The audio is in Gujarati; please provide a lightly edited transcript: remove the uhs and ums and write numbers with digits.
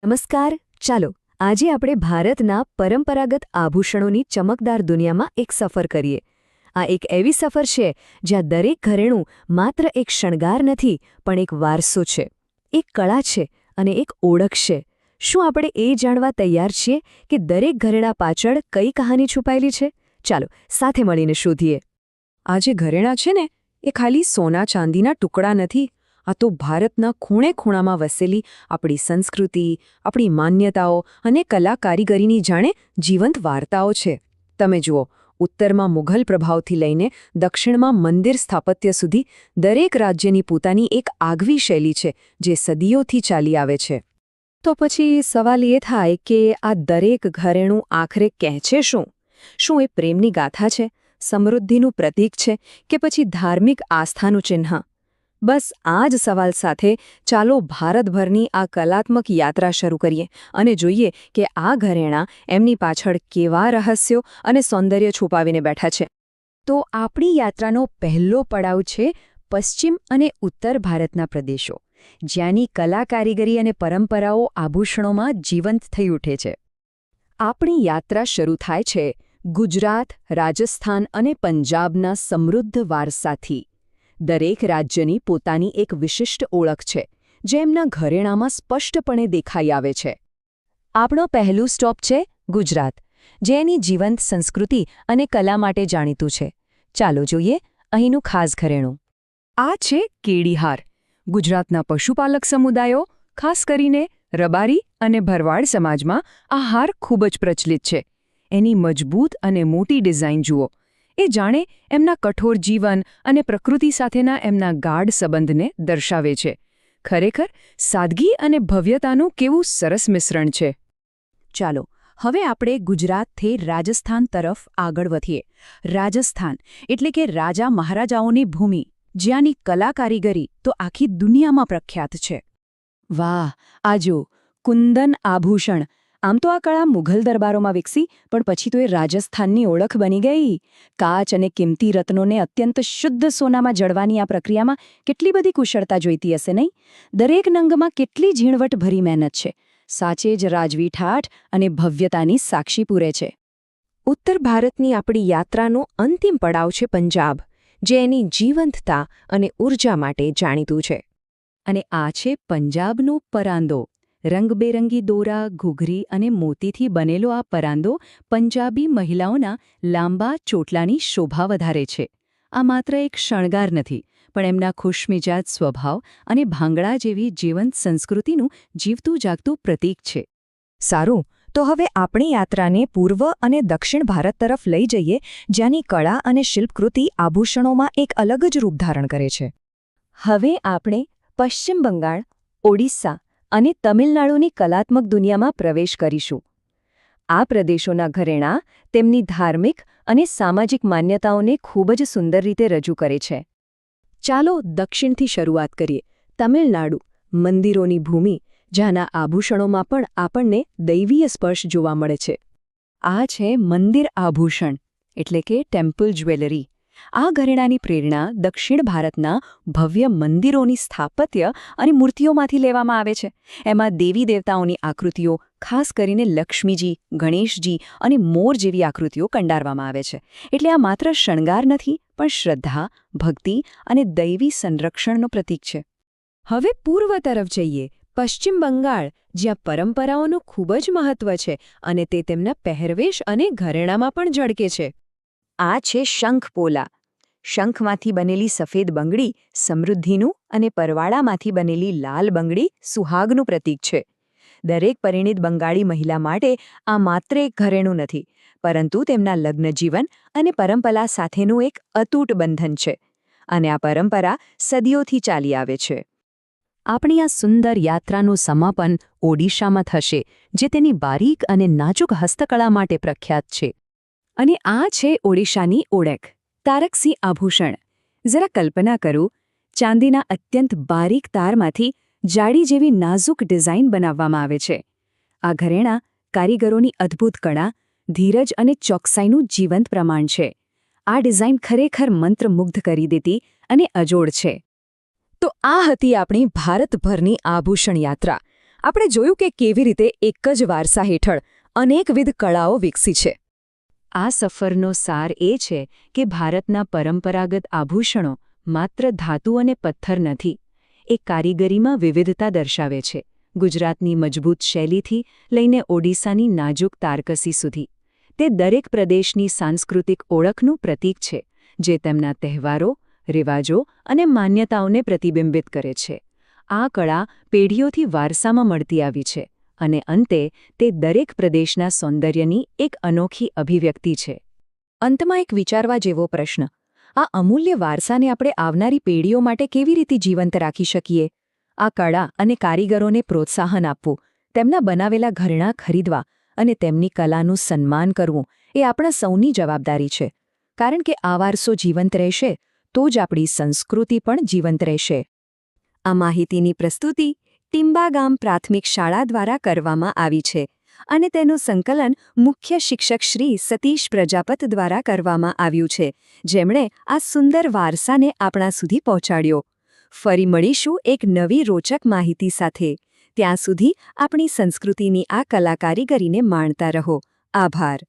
નમસ્કાર. ચાલો આજે આપણે ભારતના પરંપરાગત આભૂષણોની ચમકદાર દુનિયામાં એક સફર કરીએ. આ એક એવી સફર છે જ્યાં દરેક ઘરેણું માત્ર એક શણગાર નથી પણ એક વારસો છે, એક કળા છે અને એક ઓળખ છે. શું આપણે એ જાણવા તૈયાર છીએ કે દરેક ઘરેણા પાછળ કઈ કહાની છુપાયેલી છે? ચાલો સાથે મળીને શોધીએ. આ જે ઘરેણાં છે ને એ ખાલી સોના ચાંદીના ટુકડા નથી. આ તો ભારતના ખૂણે ખૂણામાં વસેલી આપણી સંસ્કૃતિ, આપણી માન્યતાઓ અને કલા કારીગરીની જાણે જીવંત વાર્તાઓ છે. તમે જુઓ, ઉત્તરમાં મુઘલ પ્રભાવથી લઈને દક્ષિણમાં મંદિર સ્થાપત્ય સુધી દરેક રાજ્યની પોતાની એક આગવી શૈલી છે જે સદીઓથી ચાલી આવે છે. તો પછી સવાલ એ થાય કે આ દરેક ઘરેણું આખરે કહેશે શું? શું એ પ્રેમની ગાથા છે, સમૃદ્ધિનું પ્રતીક છે કે પછી ધાર્મિક આસ્થાનું ચિહ્ન? બસ આ જ સવાલ સાથે ચાલો ભારતભરની આ કલાત્મક યાત્રા શરૂ કરીએ અને જોઈએ કે આ ઘરેણાં એમની પાછળ કેવા રહસ્યો અને સૌંદર્ય છુપાવીને બેઠા છે. તો આપણી યાત્રાનો પહેલો પડાવ છે પશ્ચિમ અને ઉત્તર ભારતના પ્રદેશો, જ્યાંની કલા કારીગરી અને પરંપરાઓ આભૂષણોમાં જીવંત થઈ ઉઠે છે. આપણી યાત્રા શરૂ થાય છે ગુજરાત, રાજસ્થાન અને પંજાબના સમૃદ્ધ વારસાથી. દરેક રાજ્યની પોતાની એક વિશિષ્ટ ઓળખ છે, જે એમના ઘરેણામાં સ્પષ્ટપણે દેખાઈ આવે છે. આપણો પહેલું સ્ટોપ છે ગુજરાત, જે એની જીવંત સંસ્કૃતિ અને કલા માટે જાણીતું છે. ચાલો જોઈએ અહીંનું ખાસ ઘરેણું. આ છે કેડીહાર. ગુજરાતના પશુપાલક સમુદાયો, ખાસ કરીને રબારી અને ભરવાડ સમાજમાં આ હાર ખૂબ જ પ્રચલિત છે. એની મજબૂત અને મોટી ડિઝાઇન જુઓ. એ જાણે એમના કઠોર જીવન અને પ્રકૃતિ સાથેના એમના ગાઢ સંબંધને દર્શાવે છે. ખરેખર સાદગી અને ભવ્યતાનું કેવું સરસ મિશ્રણ છે. ચાલો હવે આપણે ગુજરાતથી રાજસ્થાન તરફ આગળ વધીએ. રાજસ્થાન એટલે કે રાજા મહારાજાઓની ભૂમિ, જ્યાંની કલા કારીગરી તો આખી દુનિયામાં પ્રખ્યાત છે. વાહ, આ જો કુંદન આભૂષણ! આમ તો આ કળા મુઘલ દરબારોમાં વિકસી, પણ પછી તો એ રાજસ્થાનની ઓળખ બની ગઈ. કાચ અને કિંમતી રત્નોને અત્યંત શુદ્ધ સોનામાં જડવાની આ પ્રક્રિયામાં કેટલી બધી કુશળતા જોઈતી હશે નહીં? દરેક નંગમાં કેટલી ઝીણવટભરી મહેનત છે. સાચે જ રાજવી ઠાઠ અને ભવ્યતાની સાક્ષી પૂરે છે. ઉત્તર ભારતની આપણી યાત્રાનો અંતિમ પડાવ છે પંજાબ, જે એની જીવંતતા અને ઊર્જા માટે જાણીતું છે. અને આ છે પંજાબનો પરાંદો. રંગબેરંગી દોરા, ઘૂઘરી અને મોતીથી બનેલો આ પરાંદો પંજાબી મહિલાઓના લાંબા ચોટલાની શોભા વધારે છે. આ માત્ર એક શણગાર નથી, પણ એમના ખુશમિજાજ સ્વભાવ અને ભાંગડા જેવી જીવંત સંસ્કૃતિનું જીવતું જાગતું પ્રતીક છે. સારું, તો હવે આપણી યાત્રાને પૂર્વ અને દક્ષિણ ભારત તરફ લઈ જઈએ, જ્યાંની કળા અને શિલ્પકૃતિ આભૂષણોમાં એક અલગ જ રૂપ ધારણ કરે છે. હવે આપણે પશ્ચિમ બંગાળ, ઓડિશા અને તમિલનાડુની કલાત્મક દુનિયામાં પ્રવેશ કરીશું. આ પ્રદેશોના ઘરેણાં તેમની ધાર્મિક અને સામાજિક માન્યતાઓને ખૂબ જ સુંદર રીતે રજૂ કરે છે. ચાલો દક્ષિણથી શરૂઆત કરીએ. તમિલનાડુ, મંદિરોની ભૂમિ, જ્યાંના આભૂષણોમાં પણ આપણને દૈવીય સ્પર્શ જોવા મળે છે. આ છે મંદિર આભૂષણ એટલે કે ટેમ્પલ જ્વેલરી. આ ઘરેણાની પ્રેરણા દક્ષિણ ભારતના ભવ્ય મંદિરોની સ્થાપત્ય અને મૂર્તિઓમાંથી લેવામાં આવે છે. એમાં દેવી દેવતાઓની આકૃતિઓ, ખાસ કરીને લક્ષ્મીજી, ગણેશજી અને મોર જેવી આકૃતિઓ કંડારવામાં આવે છે. એટલે આ માત્ર શણગાર નથી, પણ શ્રદ્ધા, ભક્તિ અને દૈવી સંરક્ષણનો પ્રતીક છે. હવે પૂર્વ તરફ જઈએ. પશ્ચિમ બંગાળ, જ્યાં પરંપરાઓનું ખૂબ જ મહત્વ છે અને તે તેમના પહેરવેશ અને ઘરેણામાં પણ ઝળકે છે. આ છે શંખપોલા. શંખમાંથી બનેલી સફેદ બંગડી સમૃદ્ધિનું અને પરવાળામાંથી બનેલી લાલ બંગડી સુહાગનું પ્રતીક છે. દરેક પરિણીત બંગાળી મહિલા માટે આ માત્ર એક ઘરેણું નથી, પરંતુ તેમના લગ્નજીવન અને પરંપરા સાથેનું એક અતૂટ બંધન છે. અને આ પરંપરા સદીઓથી ચાલી આવે છે. આપણી આ સુંદર યાત્રાનું સમાપન ઓડિશામાં થશે, જે તેની બારીક અને નાજુક હસ્તકળા માટે પ્રખ્યાત છે. અને આ છે ઓડિશાની ઓળખ, તારકસી આભૂષણ. જરા કલ્પના કરો, ચાંદીના અત્યંત બારીક તારમાંથી જાળી જેવી નાજુક ડિઝાઇન બનાવવામાં આવે છે. આ ઘરેણાં કારીગરોની અદ્ભુત કળા, ધીરજ અને ચોકસાઈનું જીવંત પ્રમાણ છે. આ ડિઝાઇન ખરેખર મંત્રમુગ્ધ કરી દેતી અને અજોડ છે. તો આ હતી આપણી ભારતભરની આભૂષણ યાત્રા. આપણે જોયું કે કેવી રીતે એક જ વારસા હેઠળ અનેકવિધ કળાઓ વિકસી છે. આ સફરનો સાર એ છે કે ભારતના પરંપરાગત આભૂષણો માત્ર ધાતુ અને પથ્થર નથી. એ કારીગરીમાં વિવિધતા દર્શાવે છે. ગુજરાતની મજબૂત શૈલીથી લઈને ઓડિશાની નાજુક તારકસી સુધી. તે દરેક પ્રદેશની સાંસ્કૃતિક ઓળખનું પ્રતીક છે, જે તેમના તહેવારો, રિવાજો અને માન્યતાઓને પ્રતિબિંબિત કરે છે. આ કળા પેઢીઓથી વારસામાં મળતી આવી છે અને અંતે તે દરેક પ્રદેશના સૌંદર્યની એક અનોખી અભિવ્યક્તિ છે. અંતમાં એક વિચારવા જેવો પ્રશ્ન: આ અમૂલ્ય વારસાને આપણે આવનારી પેઢીઓ માટે કેવી રીતે જીવંત રાખી શકીએ? આ કળા અને કારીગરોને પ્રોત્સાહન આપવું, તેમના બનાવેલા ઘરેણાં ખરીદવા અને તેમની કલાનું સન્માન કરવું એ આપણા સૌની જવાબદારી છે. કારણ કે આ વારસો જીવંત રહેશે તો જ આપણી સંસ્કૃતિ પણ જીવંત રહેશે. આ માહિતીની પ્રસ્તુતિ ટીંબા ગામ પ્રાથમિક શાળા દ્વારા કરવામાં આવી છે અને તેનું સંકલન મુખ્ય શિક્ષક શ્રી સતીશ પ્રજાપત દ્વારા કરવામાં આવ્યું છે, જેમણે આ સુંદર વારસાને આપણા સુધી પહોંચાડ્યો. ફરી મળીશું એક નવી રોચક માહિતી સાથે. ત્યાં સુધી આપણી સંસ્કૃતિની આ કલાકારીગરીને માણતા રહો. આભાર.